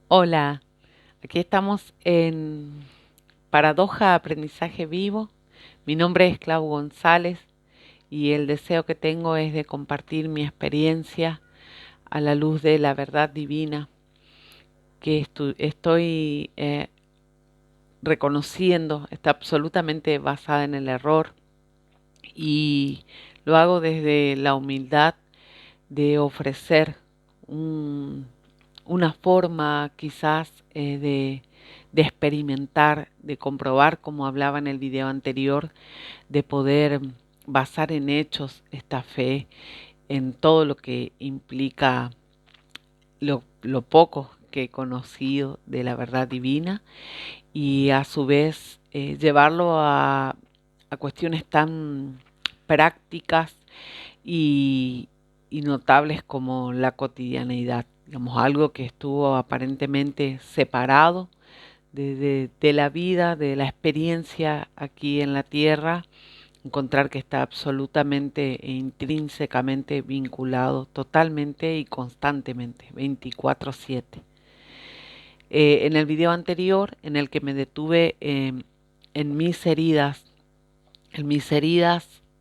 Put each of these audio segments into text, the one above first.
Hola, aquí estamos en Paradoja Aprendizaje Vivo. Mi nombre es Clau González y el deseo que tengo es de compartir mi experiencia a la luz de la verdad divina que estoy reconociendo, está absolutamente basada en el error y lo hago desde la humildad de ofrecer un una forma quizás de experimentar, de comprobar, como hablaba en el video anterior, de poder basar en hechos esta fe, en todo lo que implica lo poco que he conocido de la verdad divina y a su vez llevarlo a cuestiones tan prácticas y, y notables como la cotidianeidad, digamos, algo que estuvo aparentemente separado de la vida, de la experiencia aquí en la tierra, encontrar que está absolutamente e intrínsecamente vinculado totalmente y constantemente, 24/7. En el video anterior, en el que me detuve en mis heridas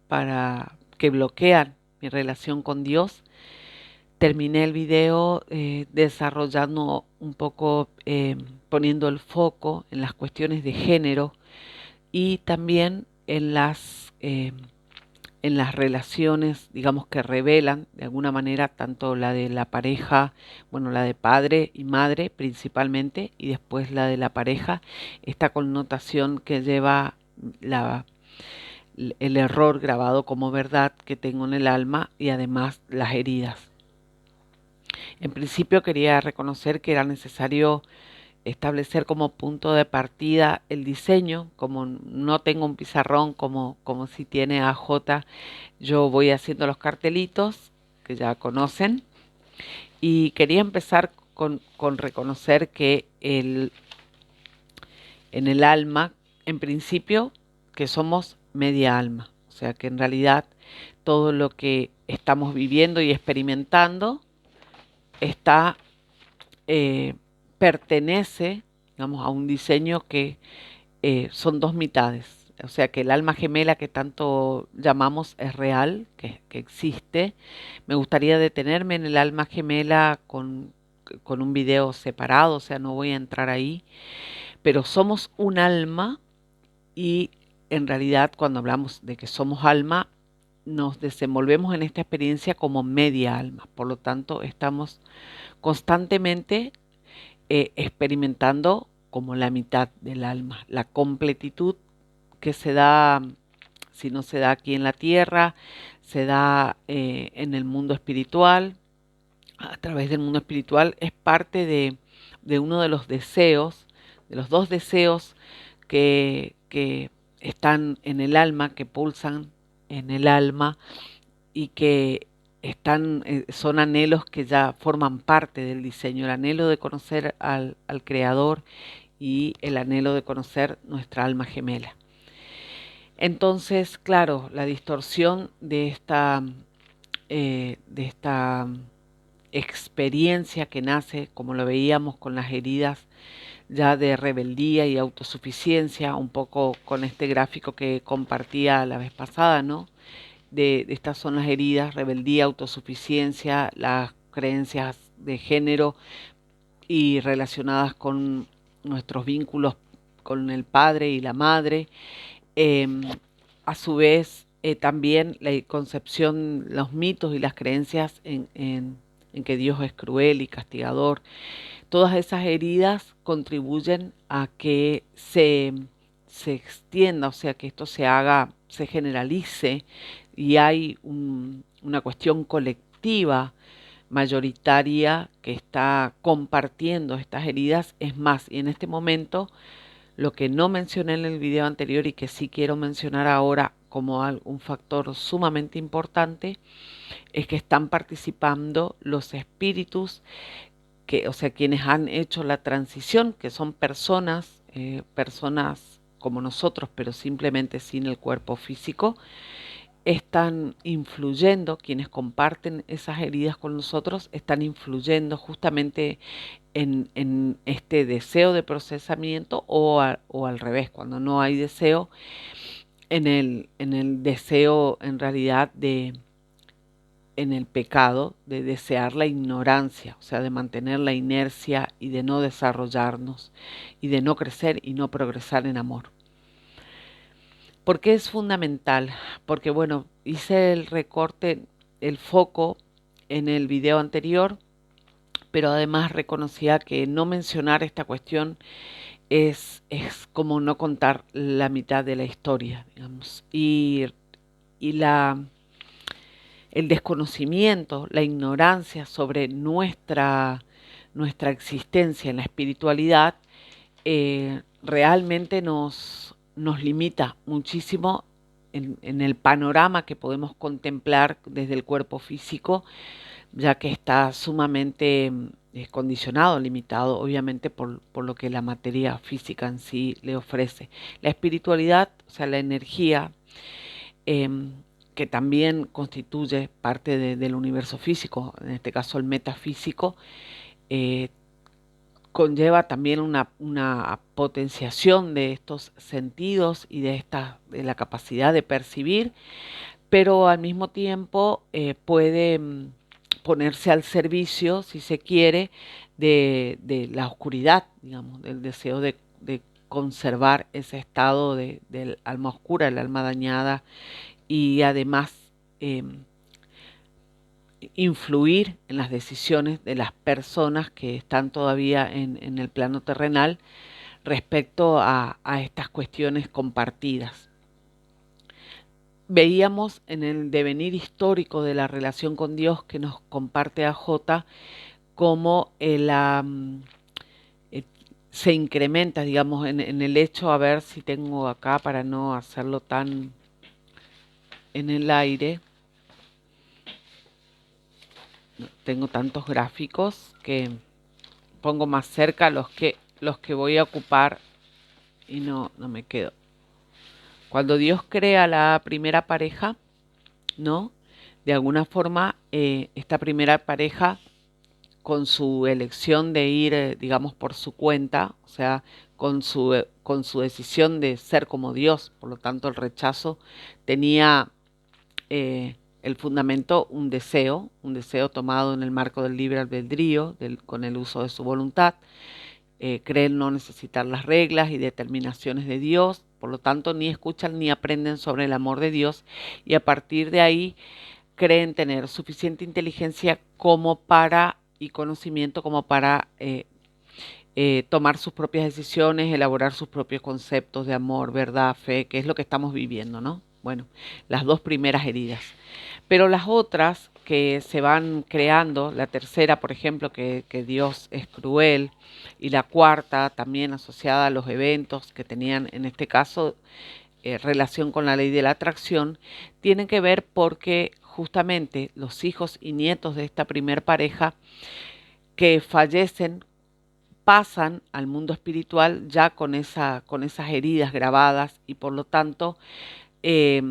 para que bloquean mi relación con Dios, terminé el video desarrollando un poco, poniendo el foco en las cuestiones de género y también en las relaciones, digamos, que revelan de alguna manera tanto la de la pareja, bueno, la de padre y madre principalmente, y después la de la pareja, esta connotación que lleva la, el error grabado como verdad que tengo en el alma y además las heridas. En principio quería reconocer que era necesario establecer como punto de partida el diseño, como no tengo un pizarrón como si tiene AJ, yo voy haciendo los cartelitos que ya conocen y quería empezar con reconocer que en el alma, en principio, que somos media alma, o sea que en realidad todo lo que estamos viviendo y experimentando está pertenece, digamos, a un diseño que son dos mitades. O sea que el alma gemela que tanto llamamos es real, que existe. Me gustaría detenerme en el alma gemela con un video separado, o sea, no voy a entrar ahí, pero somos un alma y en realidad cuando hablamos de que somos alma, nos desenvolvemos en esta experiencia como media alma. Por lo tanto, estamos constantemente experimentando como la mitad del alma, la completitud que se da, si no se da aquí en la tierra, se da en el mundo espiritual. A través del mundo espiritual es parte de uno de los deseos, de los dos deseos que están en el alma, que pulsan en el alma y que son anhelos que ya forman parte del diseño, el anhelo de conocer al Creador y el anhelo de conocer nuestra alma gemela. Entonces, claro, la distorsión de esta experiencia que nace, como lo veíamos con las heridas ya de rebeldía y autosuficiencia, un poco con este gráfico que compartía la vez pasada, ¿no? De estas son las heridas, rebeldía, autosuficiencia, las creencias de género y relacionadas con nuestros vínculos con el padre y la madre. Eh, a su vez, también la concepción, los mitos y las creencias en que Dios es cruel y castigador. Todas esas heridas contribuyen a que se extienda, o sea, que esto se haga, se generalice y hay una cuestión colectiva mayoritaria que está compartiendo estas heridas. Es más, y en este momento, lo que no mencioné en el video anterior y que sí quiero mencionar ahora como un factor sumamente importante, es que están participando los espíritus que, o sea, quienes han hecho la transición, que son personas como nosotros, pero simplemente sin el cuerpo físico, están influyendo, quienes comparten esas heridas con nosotros, están influyendo justamente en este deseo de procesamiento o al revés, cuando no hay deseo, en el deseo en realidad en el pecado de desear la ignorancia, o sea, de mantener la inercia y de no desarrollarnos y de no crecer y no progresar en amor. ¿Por qué es fundamental? Porque bueno, hice el recorte, el foco en el video anterior, pero además reconocía que no mencionar esta cuestión es como no contar la mitad de la historia, digamos. Y el desconocimiento, la ignorancia sobre nuestra existencia en la espiritualidad realmente nos limita muchísimo en el panorama que podemos contemplar desde el cuerpo físico, ya que está sumamente condicionado, limitado, obviamente por lo que la materia física en sí le ofrece. La espiritualidad, o sea, la energía, em, que también constituye parte del universo físico, en este caso el metafísico, eh, conlleva también una potenciación de estos sentidos y de la capacidad de percibir, pero al mismo tiempo puede ponerse al servicio, si se quiere, de la oscuridad, digamos, del deseo de conservar ese estado del alma oscura, el alma dañada, y además influir en las decisiones de las personas que están todavía en el plano terrenal respecto a estas cuestiones compartidas. Veíamos en el devenir histórico de la relación con Dios que nos comparte AJ cómo se incrementa, digamos, en el hecho, a ver si tengo acá para no hacerlo tan en el aire. Tengo tantos gráficos que pongo más cerca los que voy a ocupar y no me quedo. Cuando Dios crea la primera pareja, ¿no? De alguna forma, esta primera pareja, con su elección de ir, digamos, por su cuenta, o sea, con su decisión de ser como Dios, por lo tanto el rechazo tenía el fundamento un deseo tomado en el marco del libre albedrío, con el uso de su voluntad. Creen no necesitar las reglas y determinaciones de Dios, por lo tanto ni escuchan ni aprenden sobre el amor de Dios, y a partir de ahí creen tener suficiente inteligencia como para y conocimiento como para tomar sus propias decisiones, elaborar sus propios conceptos de amor, verdad, fe, que es lo que estamos viviendo, ¿no? Bueno, las dos primeras heridas. Pero las otras que se van creando, la tercera, por ejemplo, que Dios es cruel, y la cuarta también asociada a los eventos que tenían, en este caso, relación con la ley de la atracción, tienen que ver porque justamente los hijos y nietos de esta primer pareja que fallecen pasan al mundo espiritual ya con esas heridas grabadas, y por lo tanto eh,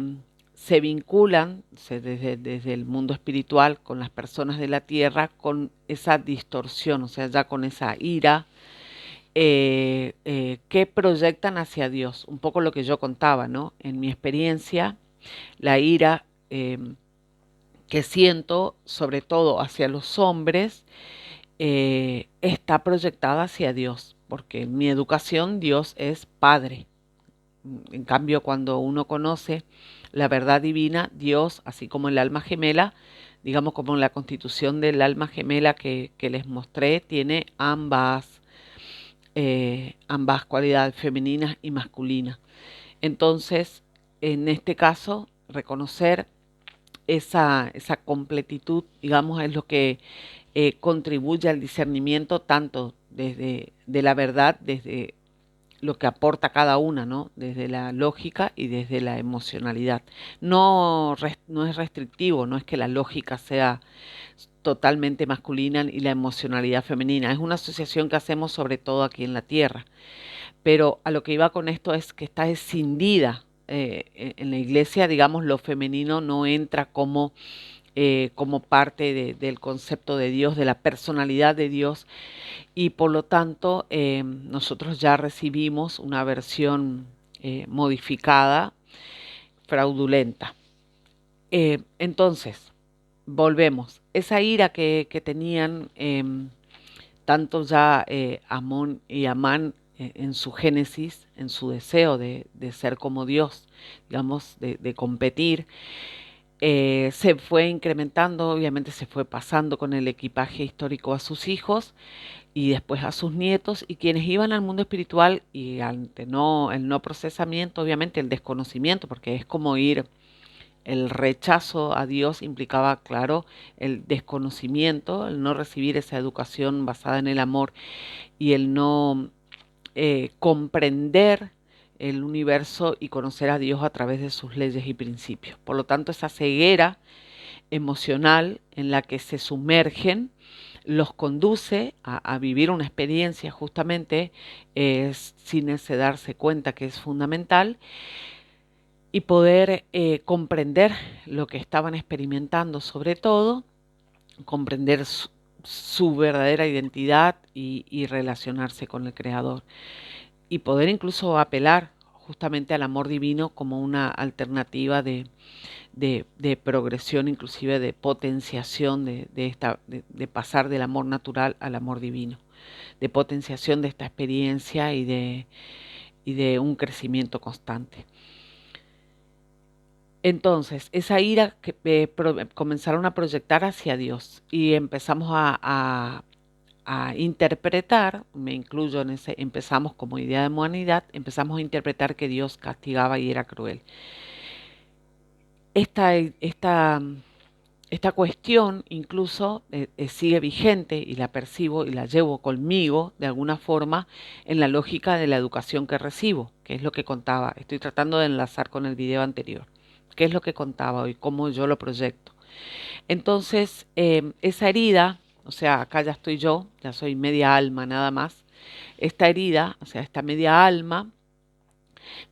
se vinculan desde el mundo espiritual con las personas de la tierra con esa distorsión, o sea, ya con esa ira que proyectan hacia Dios. Un poco lo que yo contaba, ¿no? En mi experiencia, la ira que siento, sobre todo hacia los hombres, está proyectada hacia Dios, porque en mi educación Dios es Padre. En cambio, cuando uno conoce la verdad divina, Dios, así como el alma gemela, digamos como la constitución del alma gemela que les mostré, tiene ambas cualidades, femeninas y masculinas. Entonces, en este caso, reconocer esa completitud, digamos, es lo que contribuye al discernimiento tanto desde de la verdad, desde lo que aporta cada una, ¿no? Desde la lógica y desde la emocionalidad. No es restrictivo, no es que la lógica sea totalmente masculina y la emocionalidad femenina. Es una asociación que hacemos sobre todo aquí en la Tierra. Pero a lo que iba con esto es que está escindida en la iglesia, digamos, lo femenino no entra como parte del concepto de Dios, de la personalidad de Dios, y por lo tanto nosotros ya recibimos una versión modificada, fraudulenta. Entonces, volvemos. Esa ira que tenían tanto ya Amón y Amán en su génesis, en su deseo de ser como Dios, digamos, de competir, se fue incrementando, obviamente se fue pasando con el equipaje histórico a sus hijos y después a sus nietos, y quienes iban al mundo espiritual y ante el no procesamiento, obviamente el desconocimiento, porque es como ir, el rechazo a Dios implicaba, claro, el desconocimiento, el no recibir esa educación basada en el amor y el no comprender el universo y conocer a Dios a través de sus leyes y principios. Por lo tanto, esa ceguera emocional en la que se sumergen los conduce a vivir una experiencia justamente sin ese darse cuenta que es fundamental, y poder comprender lo que estaban experimentando, sobre todo comprender su verdadera identidad y relacionarse con el Creador, y poder incluso apelar justamente al amor divino como una alternativa de progresión, inclusive de potenciación de pasar del amor natural al amor divino, de potenciación de esta experiencia y de un crecimiento constante. Entonces, esa ira que comenzaron a proyectar hacia Dios, y empezamos a interpretar, me incluyo en ese, empezamos como idea de humanidad, empezamos a interpretar que Dios castigaba y era cruel. Esta, esta, esta cuestión incluso sigue vigente, y la percibo y la llevo conmigo de alguna forma en la lógica de la educación que recibo, que es lo que contaba. Estoy tratando de enlazar con el video anterior. ¿Qué es lo que contaba hoy? ¿Cómo yo lo proyecto? Entonces, esa herida, o sea, acá ya estoy yo, ya soy media alma nada más. Esta herida, o sea, esta media alma,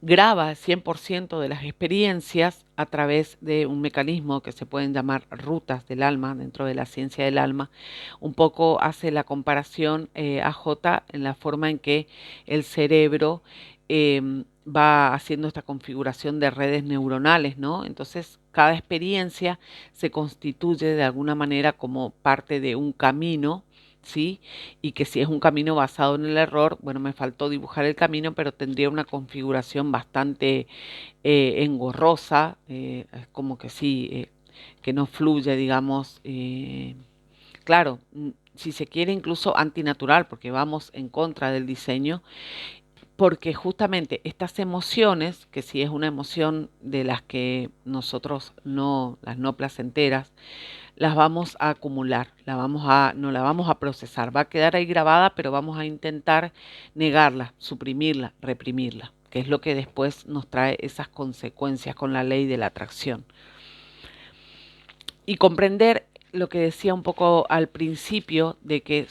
graba el 100% de las experiencias a través de un mecanismo que se pueden llamar rutas del alma dentro de la ciencia del alma. Un poco hace la comparación AJ en la forma en que el cerebro va haciendo esta configuración de redes neuronales, ¿no? Entonces, cada experiencia se constituye de alguna manera como parte de un camino, ¿sí? Y que si es un camino basado en el error, bueno, me faltó dibujar el camino, pero tendría una configuración bastante engorrosa, como que sí, que no fluye, digamos, claro, si se quiere incluso antinatural, porque vamos en contra del diseño, porque justamente estas emociones, que si es una emoción de las que nosotros no, las no placenteras, las vamos a acumular, no la vamos a procesar, va a quedar ahí grabada, pero vamos a intentar negarla, suprimirla, reprimirla, que es lo que después nos trae esas consecuencias con la ley de la atracción. Y comprender lo que decía un poco al principio, de que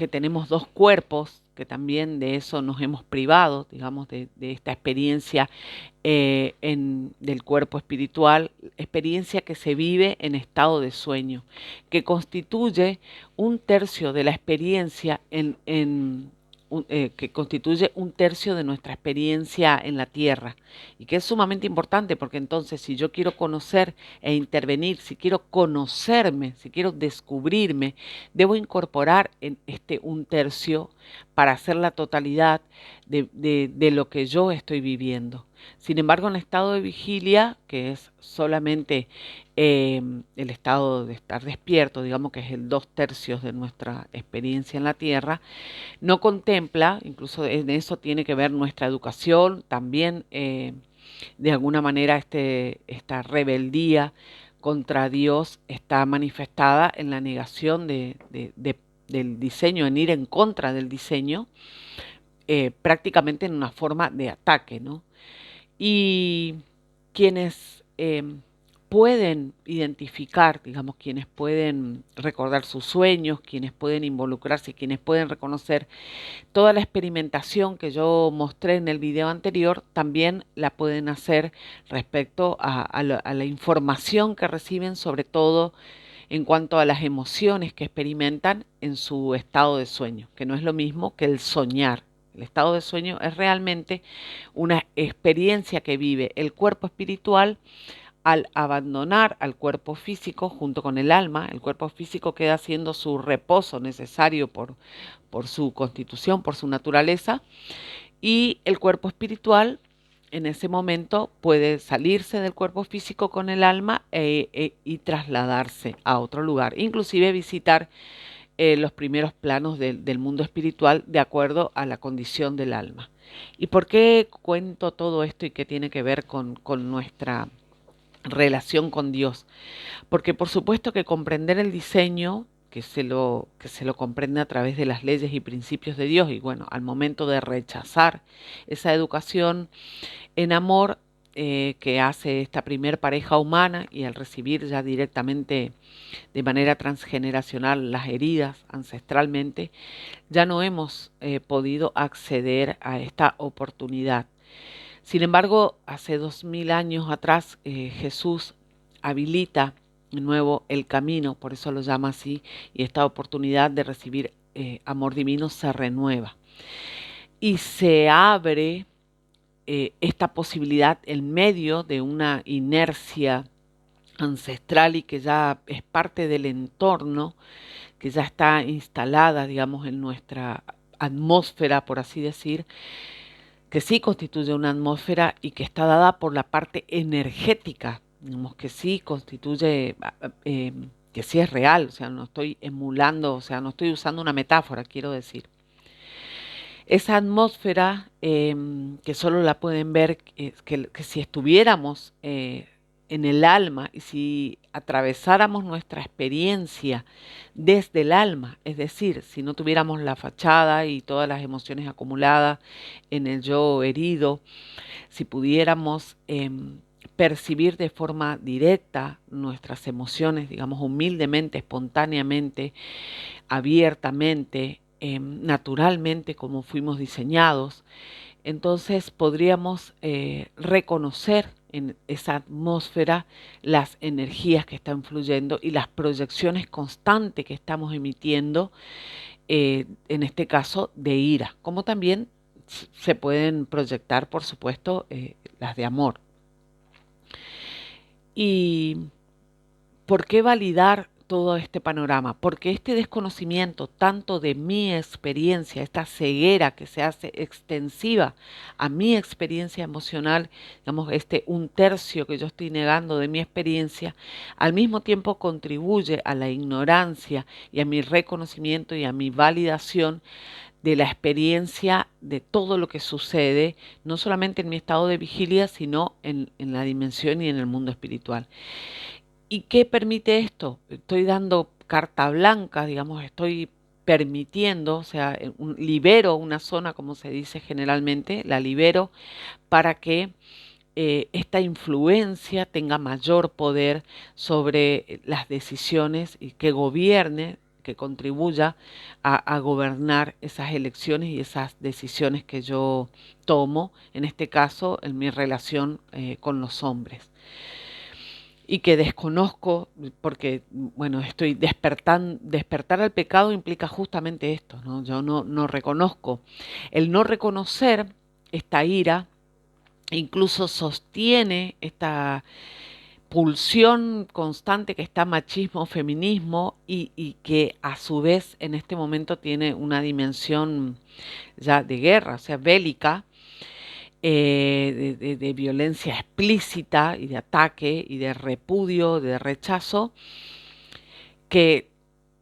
tenemos dos cuerpos, que también de eso nos hemos privado, digamos, de esta experiencia del cuerpo espiritual, experiencia que se vive en estado de sueño, que constituye un tercio de la experiencia que constituye un tercio de nuestra experiencia en la Tierra, y que es sumamente importante, porque entonces si yo quiero conocer e intervenir, si quiero conocerme, si quiero descubrirme, debo incorporar en este un tercio para hacer la totalidad de lo que yo estoy viviendo. Sin embargo, en estado de vigilia, que es solamente el estado de estar despierto, digamos que es el 2/3 de nuestra experiencia en la Tierra, no contempla, incluso en eso tiene que ver nuestra educación, también de alguna manera esta rebeldía contra Dios está manifestada en la negación del diseño, en ir en contra del diseño, prácticamente en una forma de ataque, ¿no? Y quienes pueden identificar, digamos, quienes pueden recordar sus sueños, quienes pueden involucrarse, quienes pueden reconocer toda la experimentación que yo mostré en el video anterior, también la pueden hacer respecto a la información que reciben, sobre todo en cuanto a las emociones que experimentan en su estado de sueño, que no es lo mismo que el soñar. El estado de sueño es realmente una experiencia que vive el cuerpo espiritual al abandonar al cuerpo físico junto con el alma. El cuerpo físico queda haciendo su reposo necesario por su constitución, por su naturaleza, y el cuerpo espiritual en ese momento puede salirse del cuerpo físico con el alma y trasladarse a otro lugar, inclusive visitar los primeros planos del mundo espiritual de acuerdo a la condición del alma. ¿Y por qué cuento todo esto y qué tiene que ver con nuestra relación con Dios? Porque por supuesto que comprender el diseño, que se lo comprende a través de las leyes y principios de Dios, y bueno, al momento de rechazar esa educación en amor que hace esta primer pareja humana, y al recibir ya directamente de manera transgeneracional las heridas ancestralmente, ya no hemos podido acceder a esta oportunidad. Sin embargo, hace 2000 años atrás Jesús habilita de nuevo el camino, por eso lo llama así, y esta oportunidad de recibir amor divino se renueva. Y se abre esta posibilidad en medio de una inercia ancestral y que ya es parte del entorno, que ya está instalada, digamos, en nuestra atmósfera, por así decir, que sí constituye una atmósfera y que está dada por la parte energética, digamos, que sí constituye, que sí es real, o sea, no estoy emulando, o sea, no estoy usando una metáfora, quiero decir. Esa atmósfera que solo la pueden ver, que si estuviéramos en el alma y si atravesáramos nuestra experiencia desde el alma, es decir, si no tuviéramos la fachada y todas las emociones acumuladas en el yo herido, si pudiéramos percibir de forma directa nuestras emociones, digamos, humildemente, espontáneamente, abiertamente, naturalmente, como fuimos diseñados, entonces podríamos reconocer en esa atmósfera las energías que están fluyendo y las proyecciones constantes que estamos emitiendo, en este caso de ira, como también se pueden proyectar, por supuesto, las de amor. ¿Y por qué validar todo este panorama? Porque este desconocimiento tanto de mi experiencia, esta ceguera que se hace extensiva a mi experiencia emocional, digamos, un tercio que yo estoy negando de mi experiencia, al mismo tiempo contribuye a la ignorancia y a mi reconocimiento y a mi validación de la experiencia de todo lo que sucede, no solamente en mi estado de vigilia, sino en la dimensión y en el mundo espiritual. ¿Y qué permite esto? Estoy dando carta blanca, digamos, estoy permitiendo, o sea, libero una zona, como se dice generalmente, la libero para que esta influencia tenga mayor poder sobre las decisiones y que gobierne, que contribuya a gobernar esas elecciones y esas decisiones que yo tomo, en este caso, en mi relación con los hombres. Y que desconozco, porque, bueno, estoy despertando, despertar al pecado implica justamente esto, ¿no? Yo no reconozco. El no reconocer esta ira incluso sostiene esta pulsión constante que está machismo, feminismo y que a su vez en este momento tiene una dimensión ya de guerra, o sea, bélica, de violencia explícita y de ataque y de repudio, de rechazo, que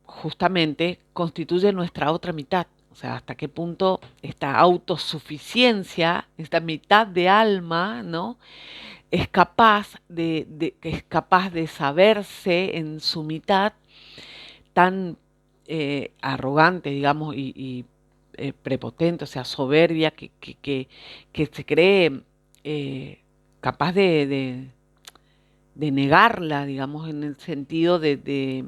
justamente constituye nuestra otra mitad. O sea, hasta qué punto esta autosuficiencia, esta mitad de alma, ¿no? Es capaz de saberse en su mitad tan arrogante, digamos, y prepotente, o sea, soberbia, que se cree capaz de negarla, digamos, en el sentido de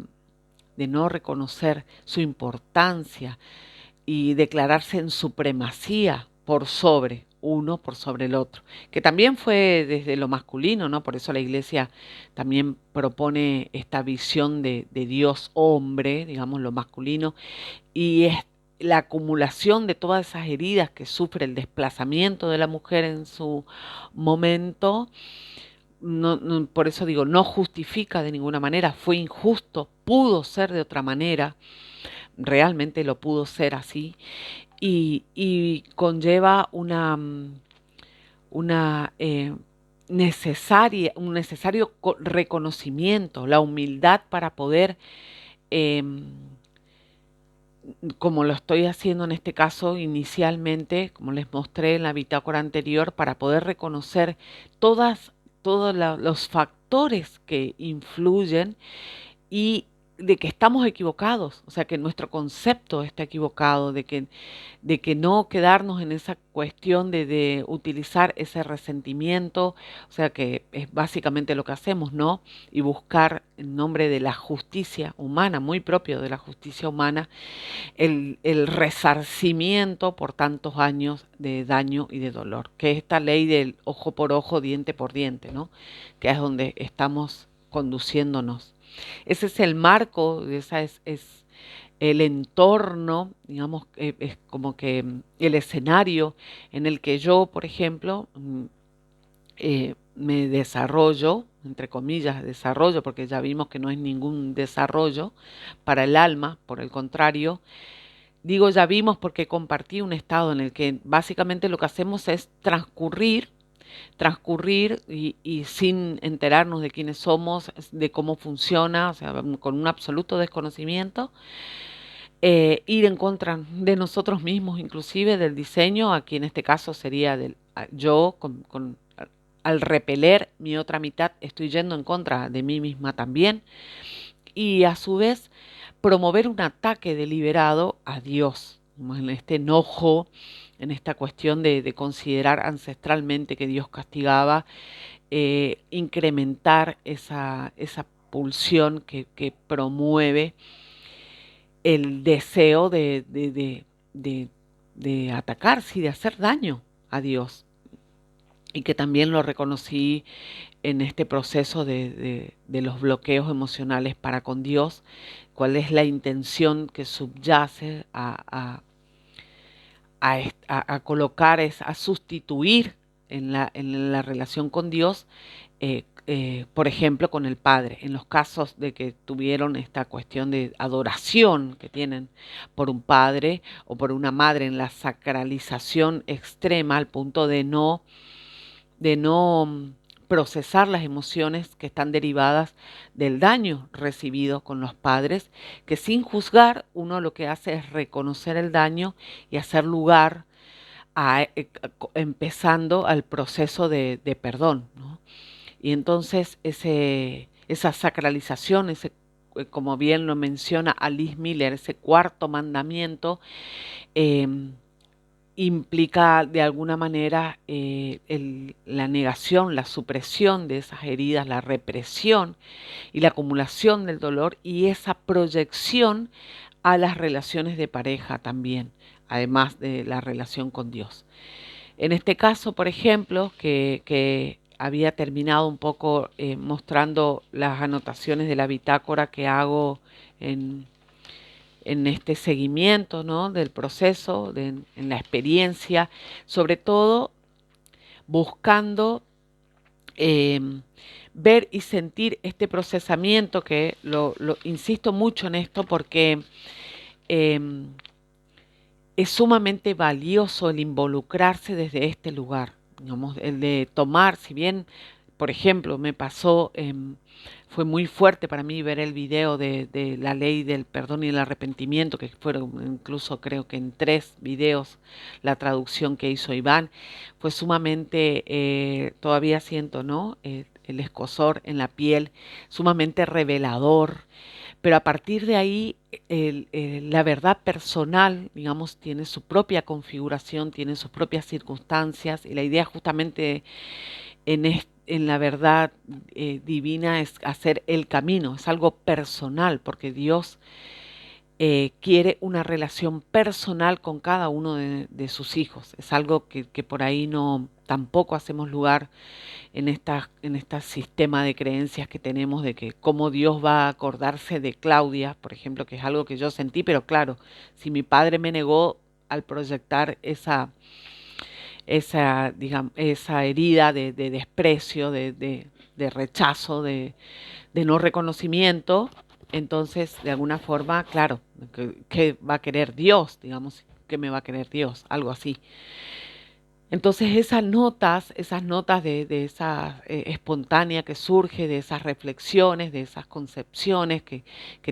no reconocer su importancia y declararse en supremacía por sobre uno, por sobre el otro, que también fue desde lo masculino, ¿no? Por eso la Iglesia también propone esta visión de Dios hombre, digamos, lo masculino, y es la acumulación de todas esas heridas que sufre el desplazamiento de la mujer en su momento. Por eso digo, no justifica de ninguna manera, fue injusto, pudo ser de otra manera, realmente lo pudo ser así, y conlleva una un necesario reconocimiento, la humildad para poder, eh, como lo estoy haciendo en este caso inicialmente, como les mostré en la bitácora anterior, para poder reconocer todos los factores que influyen y de que estamos equivocados, o sea, que nuestro concepto está equivocado, de que no quedarnos en esa cuestión de utilizar ese resentimiento, o sea, que es básicamente lo que hacemos, ¿no? Y buscar en nombre de la justicia humana, muy propio de la justicia humana, el resarcimiento por tantos años de daño y de dolor, que es esta ley del ojo por ojo, diente por diente, ¿no? Que es donde estamos conduciéndonos. Ese es el marco, esa es el entorno, digamos, es como que el escenario en el que yo, por ejemplo, me desarrollo, entre comillas, desarrollo, porque ya vimos que no es ningún desarrollo para el alma, por el contrario. Digo ya vimos porque compartí un estado en el que básicamente lo que hacemos es transcurrir y sin enterarnos de quiénes somos, de cómo funciona, o sea, con un absoluto desconocimiento, ir en contra de nosotros mismos, inclusive del diseño, aquí en este caso sería yo, al repeler mi otra mitad, estoy yendo en contra de mí misma también, y a su vez promover un ataque deliberado a Dios, en este enojo, en esta cuestión de considerar ancestralmente que Dios castigaba, incrementar esa pulsión que promueve el deseo de atacar, sí, de hacer daño a Dios. Y que también lo reconocí en este proceso de los bloqueos emocionales para con Dios, cuál es la intención que subyace a colocar, a sustituir en la relación con Dios, por ejemplo, con el Padre. En los casos de que tuvieron esta cuestión de adoración que tienen por un padre o por una madre, en la sacralización extrema al punto de no procesar las emociones que están derivadas del daño recibido con los padres, que sin juzgar uno lo que hace es reconocer el daño y hacer lugar empezando al proceso de perdón, ¿no? Y entonces esa sacralización, como bien lo menciona Alice Miller, ese cuarto mandamiento, eh, implica de alguna manera la negación, la supresión de esas heridas, la represión y la acumulación del dolor y esa proyección a las relaciones de pareja también, además de la relación con Dios. En este caso, por ejemplo, que había terminado un poco mostrando las anotaciones de la bitácora que hago en, en este seguimiento, ¿no?, del proceso, en la experiencia, sobre todo buscando eh, ver y sentir este procesamiento, que insisto mucho en esto porque eh, es sumamente valioso el involucrarse desde este lugar, digamos, el de tomar, si bien, por ejemplo, me pasó, fue muy fuerte para mí ver el video de la ley del perdón y el arrepentimiento, que fueron incluso creo que en 3 videos la traducción que hizo Iván, fue sumamente, todavía siento, ¿no? El escozor en la piel, sumamente revelador, pero a partir de ahí la verdad personal, digamos, tiene su propia configuración, tiene sus propias circunstancias, y la idea justamente en la verdad divina es hacer el camino, es algo personal, porque Dios quiere una relación personal con cada uno de sus hijos. Es algo que por ahí no tampoco hacemos lugar en este sistema de creencias que tenemos de que cómo Dios va a acordarse de Claudia, por ejemplo, que es algo que yo sentí, pero claro, si mi padre me negó al proyectar digamos, esa herida de desprecio, de rechazo, de no reconocimiento, entonces de alguna forma, claro, ¿qué va a querer Dios? Digamos, ¿qué me va a querer Dios? Algo así. Entonces esas notas de esa espontánea que surge, de esas reflexiones, de esas concepciones que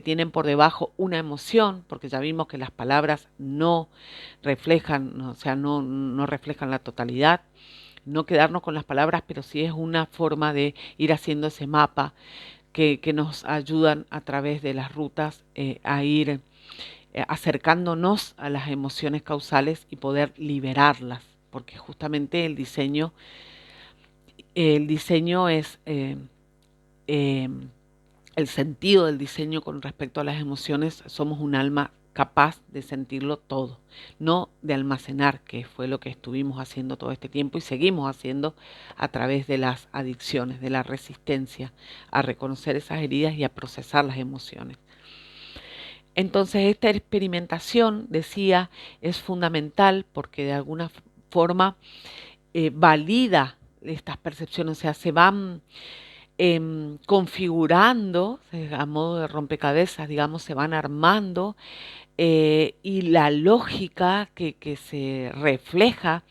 tienen por debajo una emoción, porque ya vimos que las palabras no reflejan, o sea, no reflejan la totalidad, no quedarnos con las palabras, pero sí es una forma de ir haciendo ese mapa que nos ayudan a través de las rutas a ir acercándonos a las emociones causales y poder liberarlas, porque justamente el diseño es eh, el sentido del diseño con respecto a las emociones. Somos un alma capaz de sentirlo todo, no de almacenar, que fue lo que estuvimos haciendo todo este tiempo y seguimos haciendo a través de las adicciones, de la resistencia a reconocer esas heridas y a procesar las emociones. Entonces esta experimentación, decía, es fundamental porque de alguna forma valida estas percepciones, o sea, se van configurando a modo de rompecabezas, digamos, se van armando y la lógica que se refleja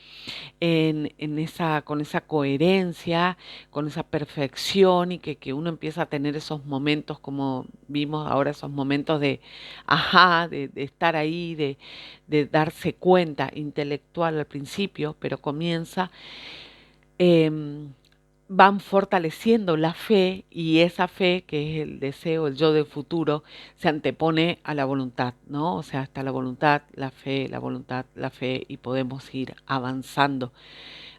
en esa, con esa coherencia, con esa perfección y que uno empieza a tener esos momentos, como vimos ahora, esos momentos de ajá, de estar ahí, de darse cuenta, intelectual al principio, pero comienza, em, van fortaleciendo la fe y esa fe, que es el deseo, el yo del futuro, se antepone a la voluntad, ¿no? O sea, está la voluntad, la fe y podemos ir avanzando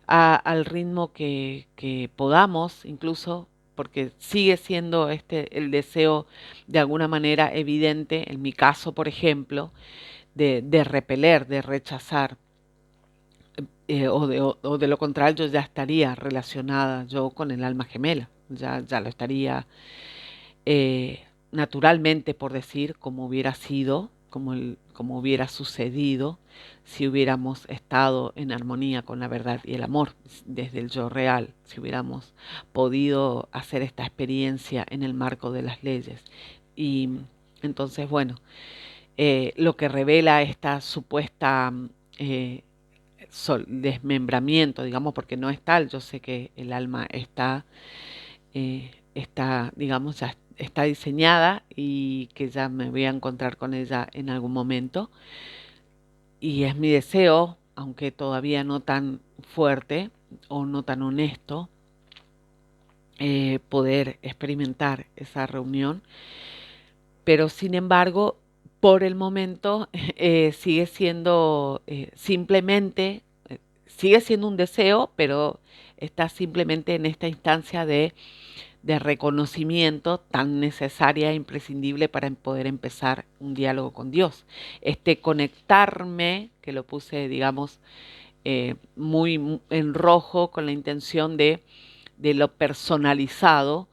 al ritmo que podamos, incluso porque sigue siendo este el deseo de alguna manera evidente, en mi caso, por ejemplo, de repeler, de rechazar, o de lo contrario, yo ya estaría relacionada yo con el alma gemela, ya lo estaría naturalmente, por decir, como hubiera sido, como hubiera sucedido si hubiéramos estado en armonía con la verdad y el amor, desde el yo real, si hubiéramos podido hacer esta experiencia en el marco de las leyes. Y entonces, bueno, lo que revela esta supuesta eh, desmembramiento, digamos, porque no es tal, yo sé que el alma está, digamos, ya está diseñada y que ya me voy a encontrar con ella en algún momento. Y es mi deseo, aunque todavía no tan fuerte o no tan honesto, poder experimentar esa reunión. Pero sin embargo, por el momento sigue siendo simplemente, sigue siendo un deseo, pero está simplemente en esta instancia de reconocimiento tan necesaria e imprescindible para poder empezar un diálogo con Dios. Este conectarme, que lo puse, digamos, muy en rojo con la intención de lo personalizado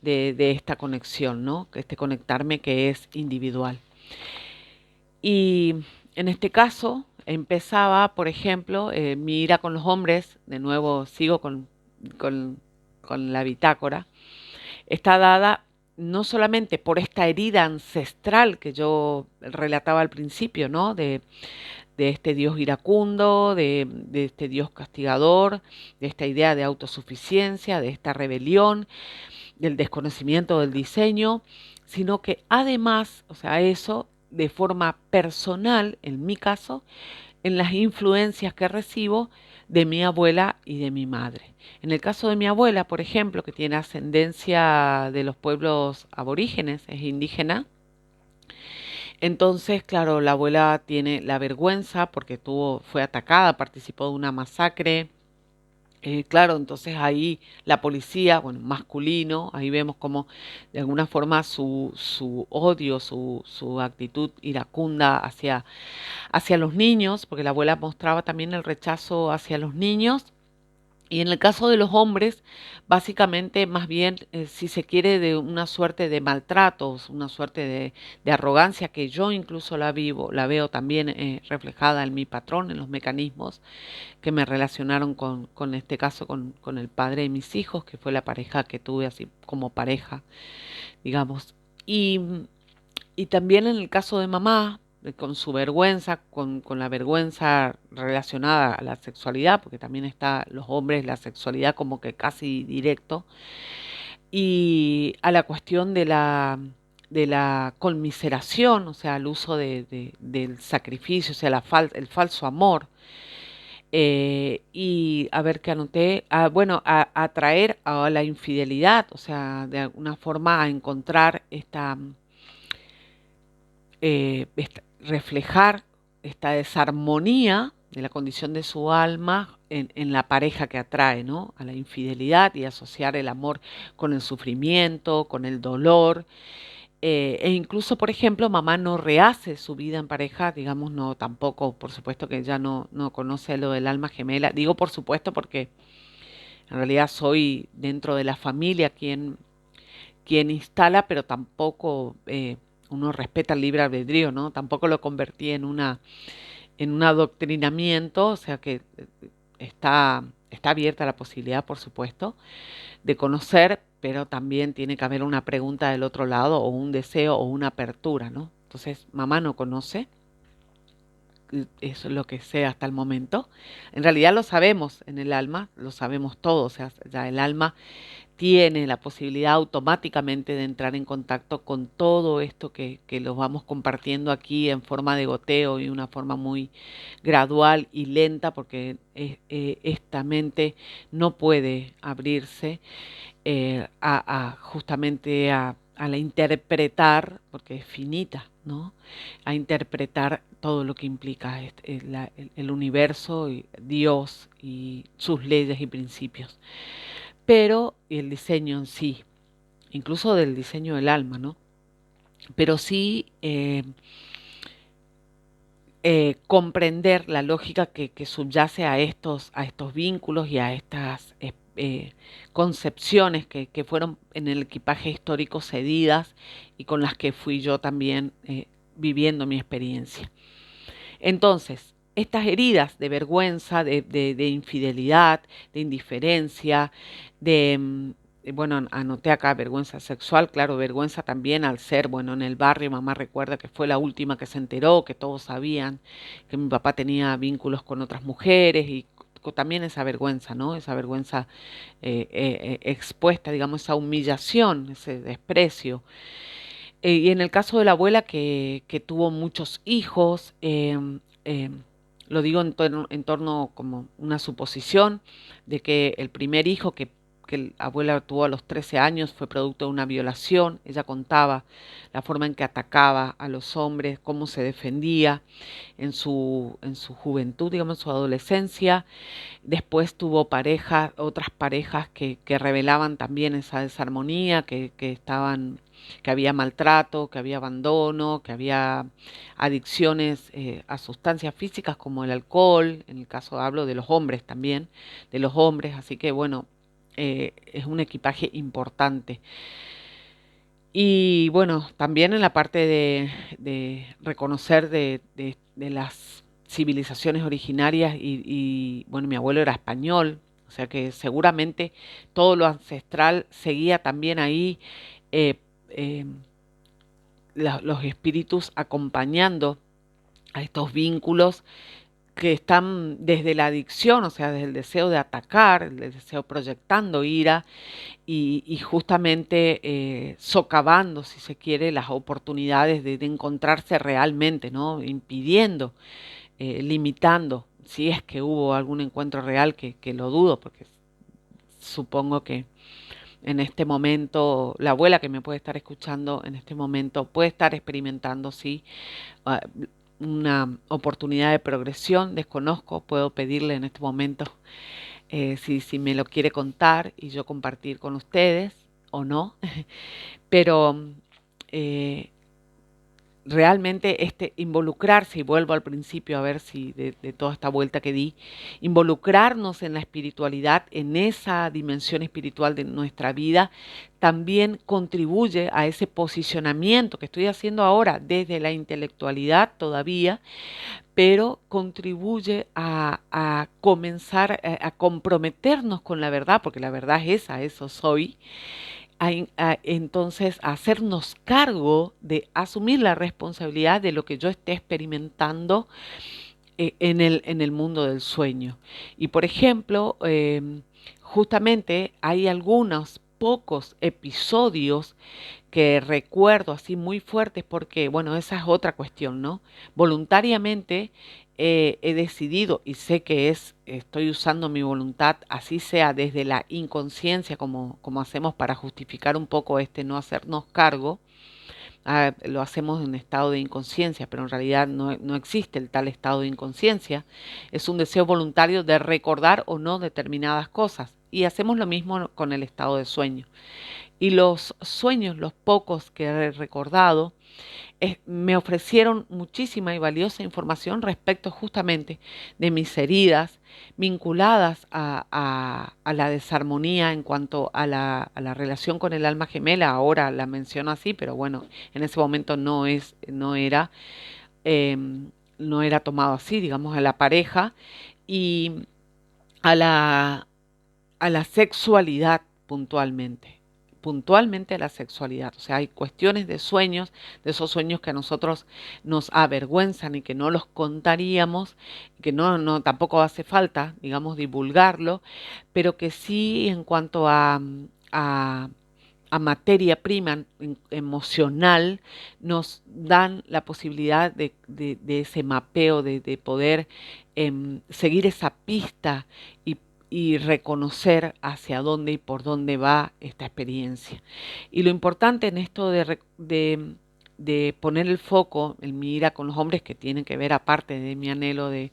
de esta conexión, ¿no? Este conectarme que es individual. Y en este caso empezaba, por ejemplo, mi ira con los hombres, de nuevo sigo con, con la bitácora, está dada no solamente por esta herida ancestral que yo relataba al principio, ¿no? De este Dios iracundo, de este Dios castigador, de esta idea de autosuficiencia, de esta rebelión, del desconocimiento del diseño, sino que además, o sea, eso de forma personal, en mi caso, en las influencias que recibo de mi abuela y de mi madre. En el caso de mi abuela, por ejemplo, que tiene ascendencia de los pueblos aborígenes, es indígena, entonces, claro, la abuela tiene la vergüenza porque fue atacada, participó de una masacre Claro, entonces ahí la policía, bueno, masculino, ahí vemos como de alguna forma su odio, su actitud iracunda hacia los niños, porque la abuela mostraba también el rechazo hacia los niños. Y en el caso de los hombres, básicamente más bien, si se quiere, de una suerte de maltratos, una suerte de arrogancia que yo incluso la veo también reflejada en mi patrón, en los mecanismos que me relacionaron con este caso, con el padre de mis hijos, que fue la pareja que tuve así como pareja, digamos. Y, y también en el caso de mamá, con su vergüenza, con la vergüenza relacionada a la sexualidad, porque también está los hombres, la sexualidad como que casi directo, y a la cuestión de la conmiseración, o sea, el uso del sacrificio, o sea, el falso amor. Y a ver qué anoté, bueno, a atraer a la infidelidad, o sea, de alguna forma a encontrar reflejar esta desarmonía de la condición de su alma en la pareja que atrae, ¿no? A la infidelidad y asociar el amor con el sufrimiento, con el dolor. E incluso, por ejemplo, mamá no rehace su vida en pareja, digamos, no tampoco, por supuesto que ya no conoce lo del alma gemela. Digo por supuesto porque en realidad soy dentro de la familia quien instala, pero tampoco uno respeta el libre albedrío, ¿no? Tampoco lo convertí en un adoctrinamiento, o sea que está abierta la posibilidad, por supuesto, de conocer, pero también tiene que haber una pregunta del otro lado o un deseo o una apertura, ¿no? Entonces, mamá no conoce, eso es lo que sé hasta el momento. En realidad lo sabemos en el alma, lo sabemos todo, o sea, ya el alma tiene la posibilidad automáticamente de entrar en contacto con todo esto que los vamos compartiendo aquí en forma de goteo y una forma muy gradual y lenta, porque esta mente no puede abrirse justamente a la interpretar, porque es finita, ¿no? A interpretar todo lo que implica el universo, y Dios y sus leyes y principios. Pero el diseño en sí, incluso del diseño del alma, ¿no? Pero sí comprender la lógica que subyace a estos vínculos y a estas concepciones que fueron en el equipaje histórico cedidas y con las que fui yo también viviendo mi experiencia. Entonces, estas heridas de vergüenza, de infidelidad, de indiferencia, bueno, anoté acá vergüenza sexual, claro, vergüenza también al ser, bueno, en el barrio, mamá recuerda que fue la última que se enteró, que todos sabían que mi papá tenía vínculos con otras mujeres y también esa vergüenza, ¿no? Esa vergüenza expuesta, digamos, esa humillación, ese desprecio. Y en el caso de la abuela que tuvo muchos hijos, lo digo en torno como una suposición de que el primer hijo que la abuela tuvo a los 13 años fue producto de una violación. Ella contaba la forma en que atacaba a los hombres, cómo se defendía en su juventud, digamos, en su adolescencia. Después tuvo parejas, otras parejas que revelaban también esa desarmonía, que estaban, que había maltrato, que había abandono, que había adicciones a sustancias físicas como el alcohol. En el caso hablo de los hombres también, de los hombres, así que bueno, es un equipaje importante. Y bueno, también en la parte de reconocer de las civilizaciones originarias bueno, mi abuelo era español, o sea que seguramente todo lo ancestral seguía también ahí, eh, eh, los espíritus acompañando a estos vínculos que están desde la adicción, o sea, desde el deseo de atacar, el deseo proyectando ira y justamente socavando, si se quiere, las oportunidades de encontrarse realmente, ¿no? Impidiendo, limitando, si es que hubo algún encuentro real, que lo dudo, porque supongo que en este momento, la abuela que me puede estar escuchando en este momento puede estar experimentando, sí, ah, una oportunidad de progresión, desconozco, puedo pedirle en este momento si me lo quiere contar y yo compartir con ustedes o no, pero eh, realmente involucrarse, y vuelvo al principio a ver si de toda esta vuelta que di, involucrarnos en la espiritualidad, en esa dimensión espiritual de nuestra vida, también contribuye a ese posicionamiento que estoy haciendo ahora desde la intelectualidad todavía, pero contribuye a comenzar a comprometernos con la verdad, porque la verdad es esa, eso soy, entonces a hacernos cargo de asumir la responsabilidad de lo que yo esté experimentando en el mundo del sueño. Y por ejemplo, justamente hay algunos pocos episodios que recuerdo así muy fuertes porque, bueno, esa es otra cuestión, ¿no? Voluntariamente he decidido y sé que estoy usando mi voluntad, así sea desde la inconsciencia, como hacemos para justificar un poco no hacernos cargo. Lo hacemos en estado de inconsciencia, pero en realidad no existe el tal estado de inconsciencia. Es un deseo voluntario de recordar o no determinadas cosas. Y hacemos lo mismo con el estado de sueño. Y los sueños, los pocos que he recordado, me ofrecieron muchísima y valiosa información respecto justamente de mis heridas vinculadas a la desarmonía en cuanto a la relación con el alma gemela. Ahora la menciono así, pero bueno, en ese momento eh, no era tomado así, digamos, a la pareja y a a la sexualidad puntualmente a la sexualidad. O sea, hay cuestiones de sueños, de esos sueños que a nosotros nos avergüenzan y que no los contaríamos, que tampoco hace falta, digamos, divulgarlo, pero que sí en cuanto a a materia prima emocional, nos dan la posibilidad de ese mapeo, de poder seguir esa pista y reconocer hacia dónde y por dónde va esta experiencia. Y lo importante en esto de poner el foco en mi ira con los hombres, que tienen que ver aparte de mi anhelo de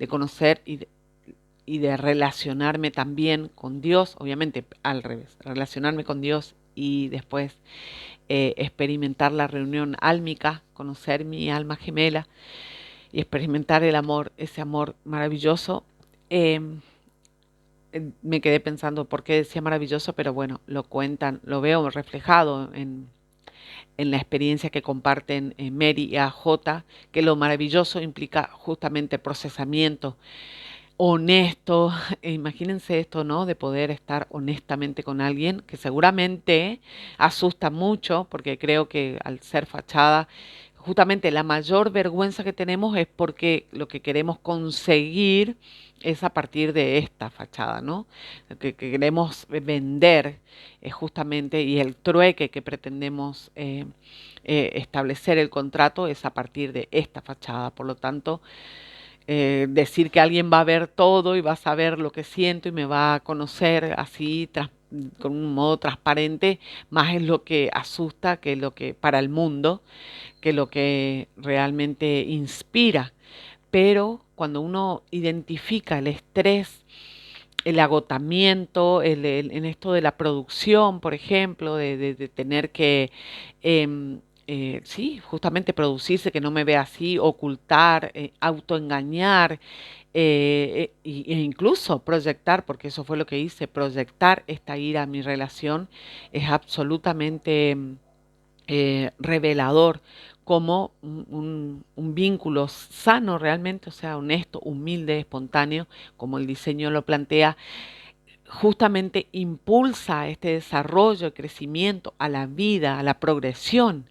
conocer y de relacionarme también con Dios, obviamente al revés, relacionarme con Dios y después experimentar la reunión álmica, conocer mi alma gemela y experimentar el amor, ese amor maravilloso. Eh, Me quedé pensando por qué decía maravilloso, pero bueno, lo cuentan, lo veo reflejado en la experiencia que comparten Mary y AJ, que lo maravilloso implica justamente procesamiento honesto. Imagínense esto, ¿no? De poder estar honestamente con alguien que seguramente asusta mucho, porque creo que al ser fachada, justamente la mayor vergüenza que tenemos es porque lo que queremos conseguir es a partir de esta fachada, ¿no? Lo que queremos vender justamente y el trueque que pretendemos establecer el contrato es a partir de esta fachada. Por lo tanto, decir que alguien va a ver todo y va a saber lo que siento y me va a conocer así con un modo transparente, más es lo que asusta que lo que para el mundo, que lo que realmente inspira. Pero cuando uno identifica el estrés, el agotamiento, en esto de la producción, por ejemplo, de tener que, sí, justamente producirse, que no me vea así, ocultar, autoengañar, e incluso proyectar, porque eso fue lo que hice, proyectar esta ira a mi relación, es absolutamente revelador como un vínculo sano realmente, o sea, honesto, humilde, espontáneo, como el diseño lo plantea, justamente impulsa este desarrollo, el crecimiento, a la vida, a la progresión,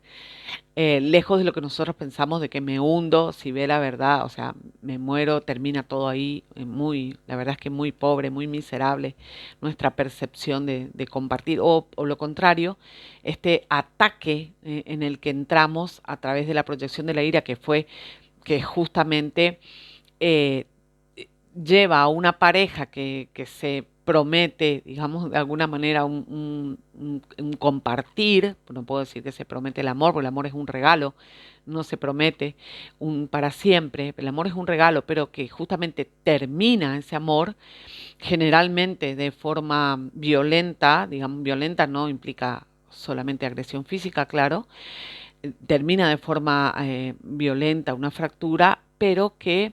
lejos de lo que nosotros pensamos de que me hundo, si ve la verdad, o sea, me muero, termina todo ahí, la verdad es que muy pobre, muy miserable nuestra percepción de compartir, o lo contrario, este ataque en el que entramos a través de la proyección de la ira, que fue que justamente eh, lleva a una pareja que se promete, digamos, de alguna manera un compartir. No puedo decir que se promete el amor, porque el amor es un regalo, no se promete un para siempre. El amor es un regalo, pero que justamente termina ese amor generalmente de forma violenta. Digamos, violenta no implica solamente agresión física, claro, termina de forma violenta, una fractura, pero que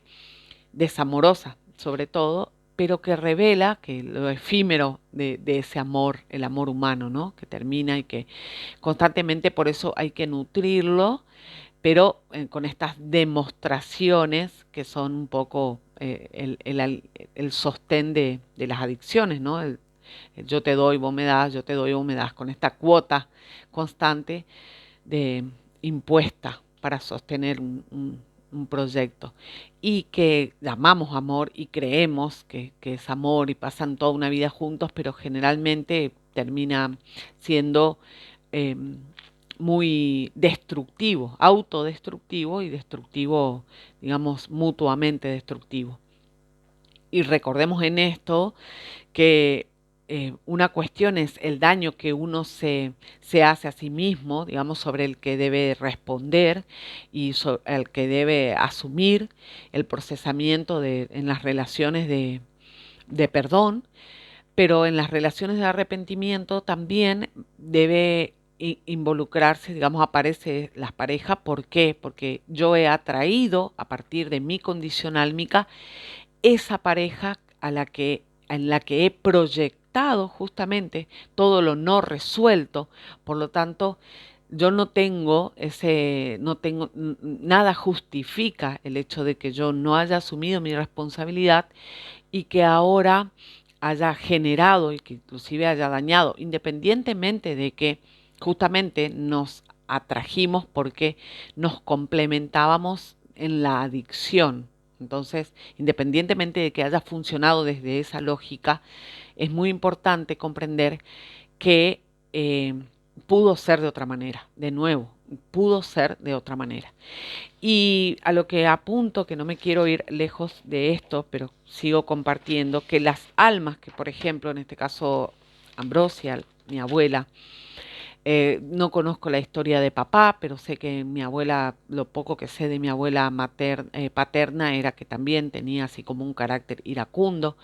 desamorosa sobre todo, pero que revela que lo efímero de ese amor, el amor humano, ¿no? Que termina y que constantemente por eso hay que nutrirlo, pero con estas demostraciones que son un poco el sostén de las adicciones, ¿no? El yo te doy, vos me das, yo te doy, vos me das, con esta cuota constante de impuesta para sostener un proyecto y que llamamos amor y creemos que es amor y pasan toda una vida juntos, pero generalmente termina siendo eh, muy destructivo, autodestructivo y destructivo, digamos, mutuamente destructivo. Y recordemos en esto que una cuestión es el daño que uno se hace a sí mismo, digamos, sobre el que debe responder y sobre el que debe asumir el procesamiento en las relaciones de perdón, pero en las relaciones de arrepentimiento también debe involucrarse, digamos, aparece las parejas. ¿Por qué? Porque yo he atraído a partir de mi condición álmica esa pareja en la que he proyectado justamente todo lo no resuelto. Por lo tanto, yo no tengo nada justifica el hecho de que yo no haya asumido mi responsabilidad y que ahora haya generado y que inclusive haya dañado, independientemente de que justamente nos atrajimos porque nos complementábamos en la adicción. Entonces, independientemente de que haya funcionado desde esa lógica, es muy importante comprender que pudo ser de otra manera, de nuevo, pudo ser de otra manera. Y a lo que apunto, que no me quiero ir lejos de esto, pero sigo compartiendo, que las almas que, por ejemplo, en este caso Ambrosia, mi abuela, no conozco la historia de papá, pero sé que mi abuela, lo poco que sé de mi abuela paterna era que también tenía así como un carácter iracundo.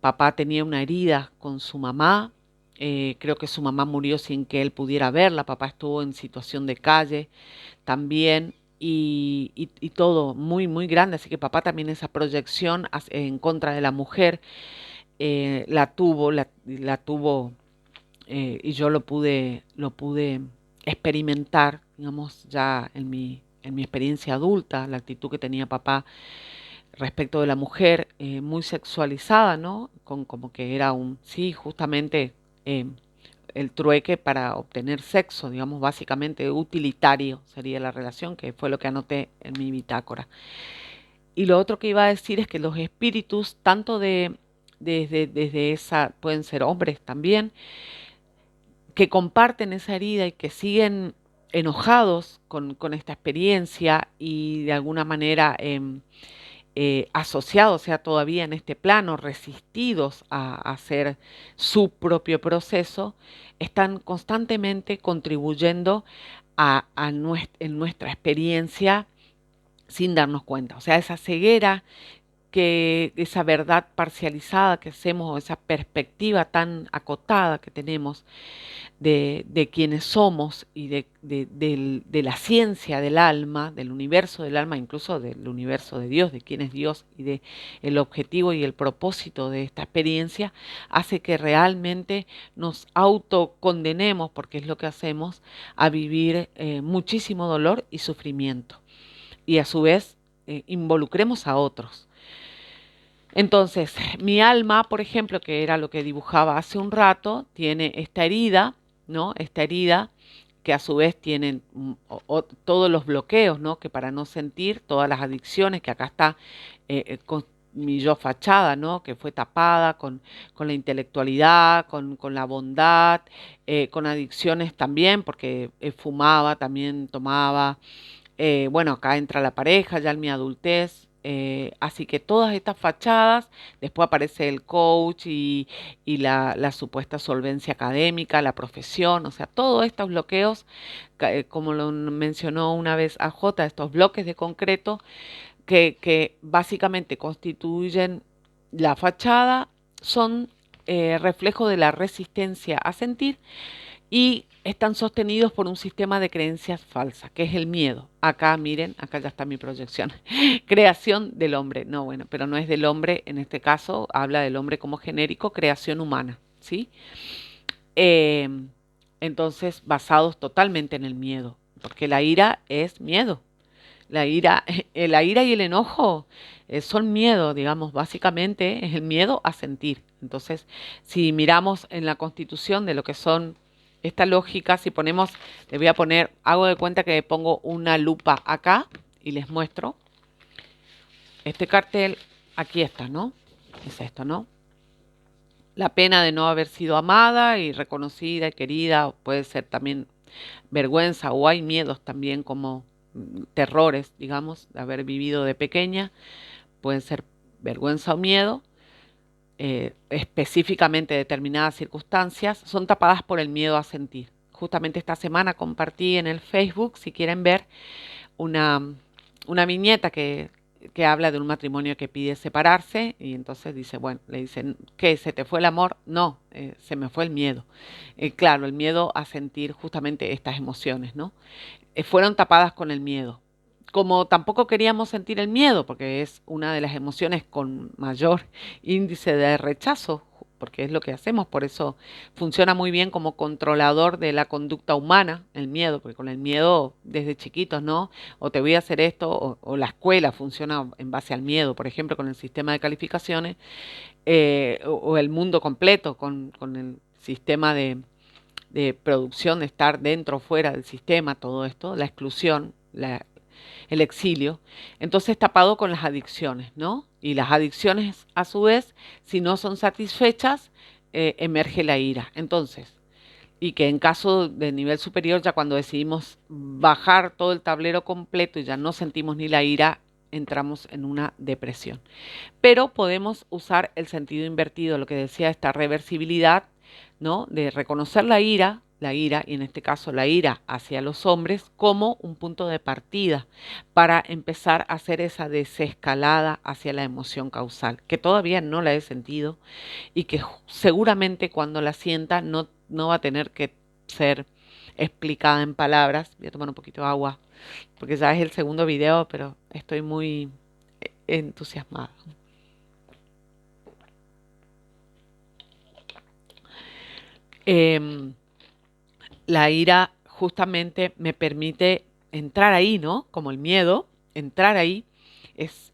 Papá tenía una herida con su mamá. Creo que su mamá murió sin que él pudiera verla. Papá estuvo en situación de calle también y todo muy, muy grande. Así que papá también esa proyección en contra de la mujer la tuvo y yo lo pude experimentar, digamos, ya en mi experiencia adulta, la actitud que tenía papá respecto de la mujer, muy sexualizada, ¿no? Con como que era sí, justamente eh, el trueque para obtener sexo, digamos, básicamente utilitario sería la relación, que fue lo que anoté en mi bitácora. Y lo otro que iba a decir es que los espíritus, tanto desde esa, pueden ser hombres también, que comparten esa herida y que siguen enojados con esta experiencia y de alguna manera asociados, o sea, todavía en este plano, resistidos a hacer su propio proceso, están constantemente contribuyendo en nuestra experiencia sin darnos cuenta. O sea, esa ceguera, que esa verdad parcializada que hacemos, o esa perspectiva tan acotada que tenemos de quienes somos y de la ciencia del alma, del universo del alma, incluso del universo de Dios, de quién es Dios y de el objetivo y el propósito de esta experiencia, hace que realmente nos autocondenemos, porque es lo que hacemos, a vivir muchísimo dolor y sufrimiento. Y a su vez involucremos a otros. Entonces, mi alma, por ejemplo, que era lo que dibujaba hace un rato, tiene esta herida, ¿no? Esta herida que a su vez tienen todos los bloqueos, ¿no? Que para no sentir todas las adicciones, que acá está con mi yo fachada, ¿no? Que fue tapada con la intelectualidad, con la bondad, con adicciones también, porque fumaba, también tomaba. Bueno, acá entra la pareja, ya en mi adultez, Así que todas estas fachadas, después aparece el coach y la supuesta solvencia académica, la profesión, o sea, todos estos bloqueos, como lo mencionó una vez AJ, estos bloques de concreto que básicamente constituyen la fachada, son reflejo de la resistencia a sentir y están sostenidos por un sistema de creencias falsas, que es el miedo. Acá, miren, acá ya está mi proyección. Creación del hombre. No, bueno, pero no es del hombre, en este caso habla del hombre como genérico, creación humana, ¿sí? Eh, entonces, basados totalmente en el miedo, porque la ira es miedo. La ira y el enojo son miedo, digamos, básicamente es el miedo a sentir. Entonces, si miramos en la constitución de lo que son esta lógica, si ponemos, le voy a poner, hago de cuenta que pongo una lupa acá y les muestro. Este cartel, aquí está, ¿no? Es esto, ¿no? La pena de no haber sido amada y reconocida y querida, puede ser también vergüenza o hay miedos también como terrores, digamos, de haber vivido de pequeña, pueden ser vergüenza o miedo, específicamente determinadas circunstancias, son tapadas por el miedo a sentir. Justamente esta semana compartí en el Facebook, si quieren ver, una, una viñeta que habla de un matrimonio que pide separarse y entonces dice, bueno, le dicen, ¿qué? ¿Se te fue el amor? No, se me fue el miedo. Claro, el miedo a sentir justamente estas emociones, ¿no? Fueron tapadas con el miedo. Como tampoco queríamos sentir el miedo, porque es una de las emociones con mayor índice de rechazo, porque es lo que hacemos, por eso funciona muy bien como controlador de la conducta humana, el miedo, porque con el miedo desde chiquitos, ¿no? O te voy a hacer esto, o la escuela funciona en base al miedo, por ejemplo, con el sistema de calificaciones, o el mundo completo, con el sistema de producción, de estar dentro o fuera del sistema, todo esto, la exclusión, el exilio, entonces tapado con las adicciones, ¿no? Y las adicciones, a su vez, si no son satisfechas, emerge la ira. Entonces, y que en caso de nivel superior, ya cuando decidimos bajar todo el tablero completo y ya no sentimos ni la ira, entramos en una depresión. Pero podemos usar el sentido invertido, lo que decía esta reversibilidad, ¿no? De reconocer la ira, y en este caso la ira hacia los hombres, como un punto de partida para empezar a hacer esa desescalada hacia la emoción causal, que todavía no la he sentido y que seguramente cuando la sienta no va a tener que ser explicada en palabras. Voy a tomar un poquito de agua, porque ya es el segundo video, pero estoy muy entusiasmada. Em, la ira justamente me permite entrar ahí, ¿no? Como el miedo, entrar ahí es,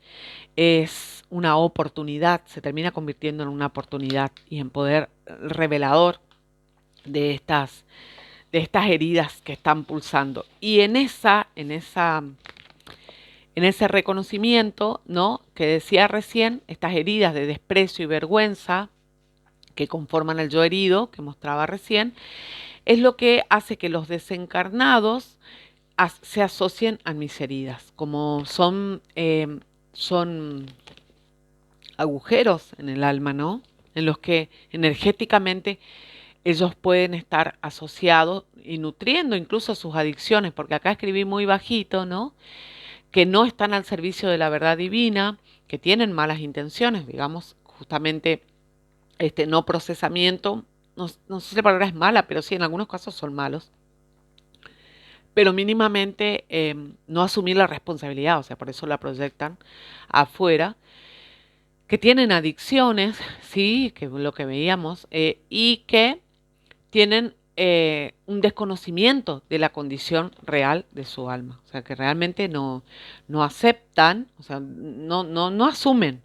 es una oportunidad, se termina convirtiendo en una oportunidad y en poder revelador de estas heridas que están pulsando. Y en ese reconocimiento, ¿no? Que decía recién, estas heridas de desprecio y vergüenza que conforman el yo herido, que mostraba recién, es lo que hace que los desencarnados se asocien a mis heridas, como son agujeros en el alma, ¿no? En los que energéticamente ellos pueden estar asociados y nutriendo incluso sus adicciones, porque acá escribí muy bajito, ¿no? Que no están al servicio de la verdad divina, que tienen malas intenciones, digamos, justamente este no procesamiento, no sé si la palabra es mala, pero sí en algunos casos son malos, pero mínimamente no asumir la responsabilidad, o sea, por eso la proyectan afuera, que tienen adicciones, sí, que es lo que veíamos, y que tienen un desconocimiento de la condición real de su alma, o sea, que realmente no aceptan, o sea, no asumen.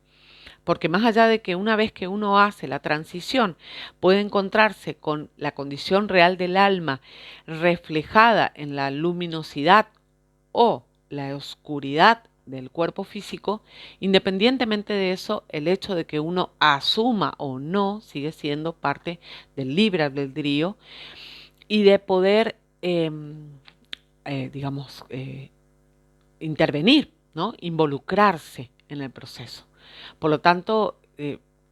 Porque más allá de que una vez que uno hace la transición puede encontrarse con la condición real del alma reflejada en la luminosidad o la oscuridad del cuerpo físico, independientemente de eso, el hecho de que uno asuma o no sigue siendo parte del libre albedrío y de poder, digamos, intervenir, ¿no? Involucrarse en el proceso. Por lo tanto,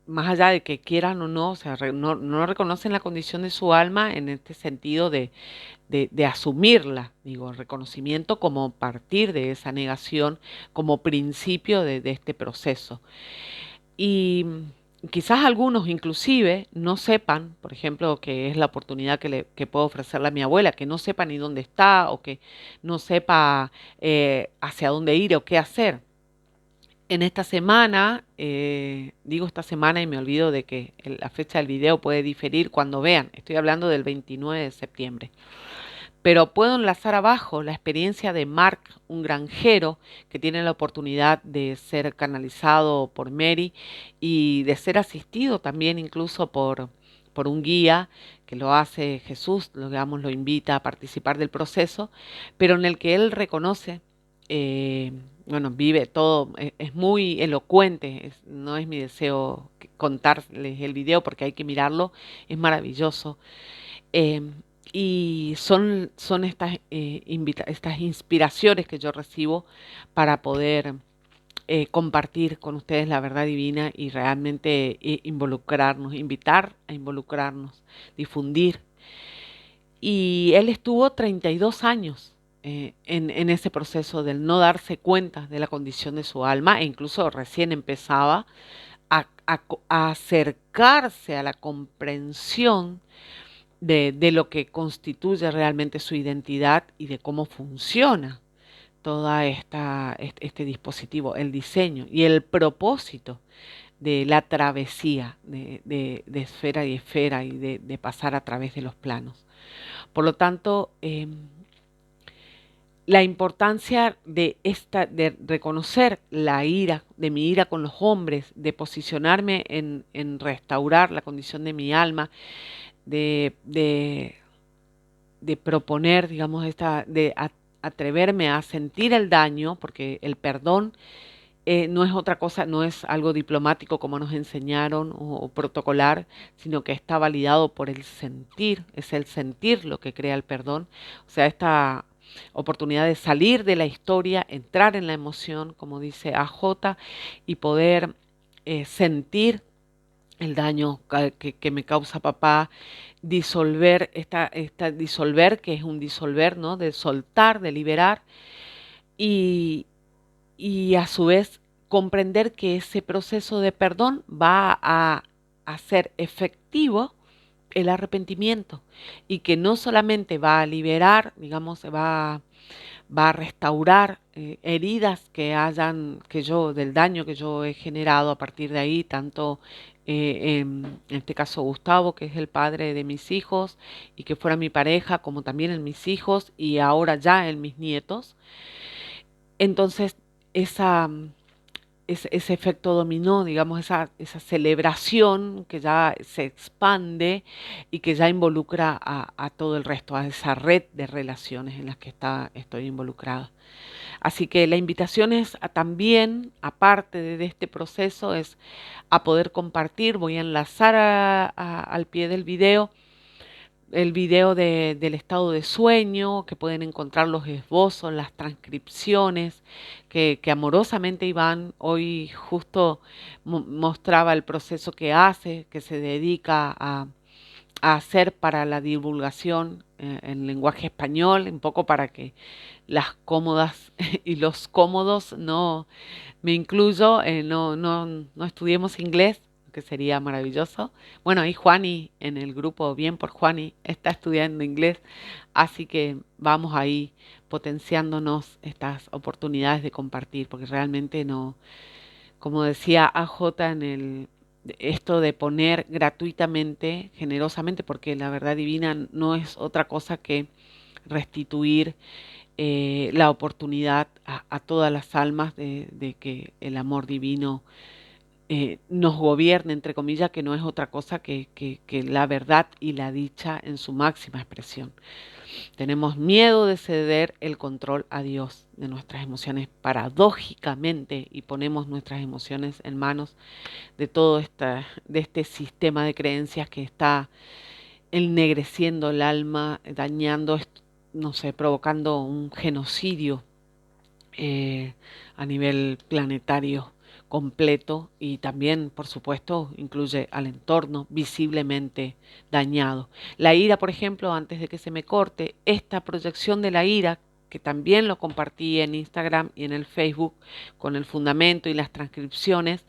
más allá de que quieran o no, o sea, no reconocen la condición de su alma en este sentido de asumirla, digo, reconocimiento como partir de esa negación, como principio de este proceso. Y quizás algunos inclusive no sepan, por ejemplo, que es la oportunidad que puedo ofrecerle a mi abuela, que no sepa ni dónde está o que no sepa hacia dónde ir o qué hacer. En esta semana, digo esta semana y me olvido de que la fecha del video puede diferir cuando vean, estoy hablando del 29 de septiembre. Pero puedo enlazar abajo la experiencia de Mark, un granjero que tiene la oportunidad de ser canalizado por Mary y de ser asistido también incluso por un guía que lo hace Jesús, digamos, lo invita a participar del proceso, pero en el que él reconoce, eh, bueno, vive todo, es muy elocuente, no es mi deseo contarles el video porque hay que mirarlo, es maravilloso. Eh, y son estas, estas inspiraciones que yo recibo para poder compartir con ustedes la verdad divina y realmente involucrarnos, invitar a involucrarnos, difundir. Y él estuvo 32 años en ese proceso del no darse cuenta de la condición de su alma e incluso recién empezaba a acercarse a la comprensión de lo que constituye realmente su identidad y de cómo funciona toda este dispositivo, el diseño y el propósito de la travesía de esfera y esfera y de pasar a través de los planos. Por lo tanto, la importancia de reconocer la ira, de mi ira con los hombres, de posicionarme en restaurar la condición de mi alma, de, de de proponer, digamos, atreverme a sentir el daño, porque el perdón no es otra cosa, no es algo diplomático como nos enseñaron o protocolar, sino que está validado por el sentir, es el sentir lo que crea el perdón. O sea, esta oportunidad de salir de la historia, entrar en la emoción, como dice AJ, y poder sentir el daño que me causa papá, disolver, disolver, que es un disolver, ¿no? De soltar, de liberar, y, y a su vez comprender que ese proceso de perdón va a hacer efectivo el arrepentimiento y que no solamente va a liberar, digamos, va a restaurar heridas del daño que yo he generado a partir de ahí, tanto en este caso Gustavo, que es el padre de mis hijos y que fuera mi pareja, como también en mis hijos y ahora ya en mis nietos. Entonces, esa, ese efecto dominó, digamos, esa celebración que ya se expande y que ya involucra a todo el resto, a esa red de relaciones en las que estoy involucrada. Así que la invitación es también, aparte de este proceso, es a poder compartir. Voy a enlazar al pie del video el video del estado de sueño, que pueden encontrar los esbozos, las transcripciones, que amorosamente Iván hoy justo mostraba el proceso que hace, que se dedica a hacer para la divulgación en lenguaje español, un poco para que las cómodas y los cómodos, no me incluyo, no estudiemos inglés, que sería maravilloso. Bueno, y Juani en el grupo, bien por Juani, está estudiando inglés, así que vamos ahí potenciándonos estas oportunidades de compartir, porque realmente no, como decía AJ en esto de poner gratuitamente, generosamente, porque la verdad divina no es otra cosa que restituir la oportunidad a todas las almas de que el amor divino nos gobierne, entre comillas, que no es otra cosa que la verdad y la dicha en su máxima expresión. Tenemos miedo de ceder el control a Dios de nuestras emociones paradójicamente y ponemos nuestras emociones en manos de este sistema de creencias que está ennegreciendo el alma, dañando, no sé, provocando un genocidio a nivel planetario. completo y también, por supuesto, incluye al entorno visiblemente dañado. La ira, por ejemplo, antes de que se me corte, esta proyección de la ira, que también lo compartí en Instagram y en el Facebook con el fundamento y las transcripciones,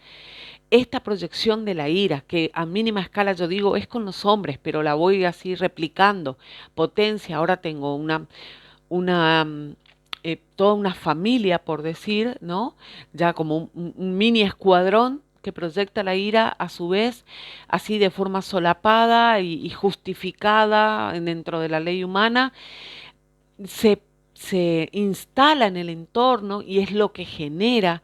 esta proyección de la ira, que a mínima escala yo digo es con los hombres, pero la voy así replicando, potencia, ahora tengo una toda una familia, por decir, ¿no? Ya como un mini escuadrón que proyecta la ira a su vez, así de forma solapada y justificada dentro de la ley humana, se, se instala en el entorno y es lo que genera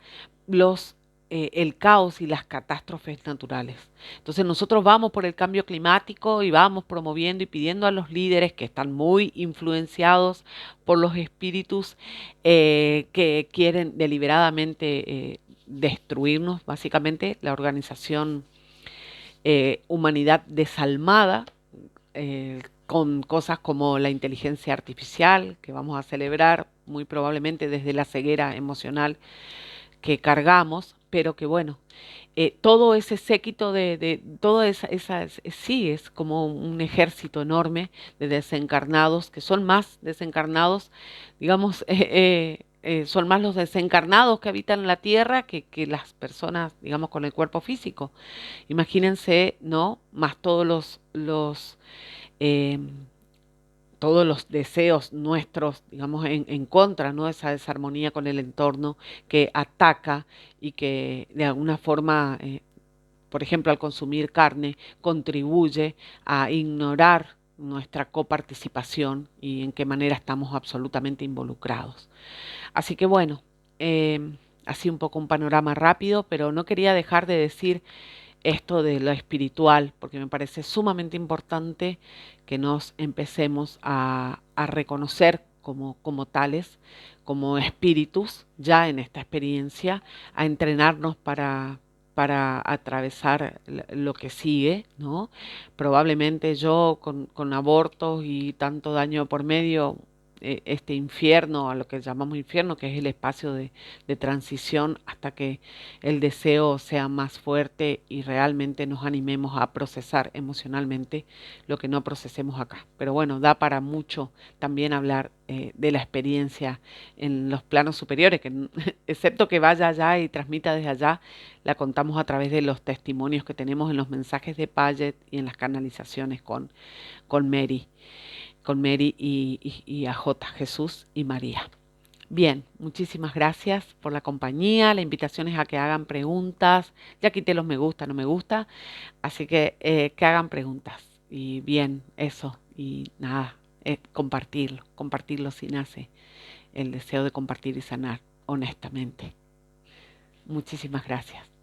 los el caos y las catástrofes naturales. Entonces nosotros vamos por el cambio climático y vamos promoviendo y pidiendo a los líderes que están muy influenciados por los espíritus que quieren deliberadamente destruirnos, básicamente la organización Humanidad Desalmada, con cosas como la inteligencia artificial, que vamos a celebrar muy probablemente desde la ceguera emocional que cargamos, pero que bueno, todo ese séquito de toda sí, es como un ejército enorme de desencarnados, que son más desencarnados, digamos, son más los desencarnados que habitan la Tierra que las personas, digamos, con el cuerpo físico. Imagínense, ¿no? Más eh, todos los deseos nuestros, digamos, en contra, ¿no? Esa desarmonía con el entorno que ataca y que de alguna forma, por ejemplo, al consumir carne, contribuye a ignorar nuestra coparticipación y en qué manera estamos absolutamente involucrados. Así que bueno, así un poco un panorama rápido, pero no quería dejar de decir esto de lo espiritual, porque me parece sumamente importante que nos empecemos a reconocer como tales, como espíritus, ya en esta experiencia, a entrenarnos para atravesar lo que sigue, ¿no? Probablemente yo con abortos y tanto daño por medio, este infierno, a lo que llamamos infierno, que es el espacio de transición hasta que el deseo sea más fuerte y realmente nos animemos a procesar emocionalmente lo que no procesemos acá. Pero bueno, da para mucho también hablar de la experiencia en los planos superiores, que excepto que vaya allá y transmita desde allá, la contamos a través de los testimonios que tenemos en los mensajes de Paget y en las canalizaciones con Mary, con Mary y AJ, Jesús y María. Bien, muchísimas gracias por la compañía. La invitación es a que hagan preguntas. Ya quité los me gusta, no me gusta. Así que hagan preguntas. Y bien, eso. Y nada, compartirlo. Compartirlo si nace el deseo de compartir y sanar, honestamente. Muchísimas gracias.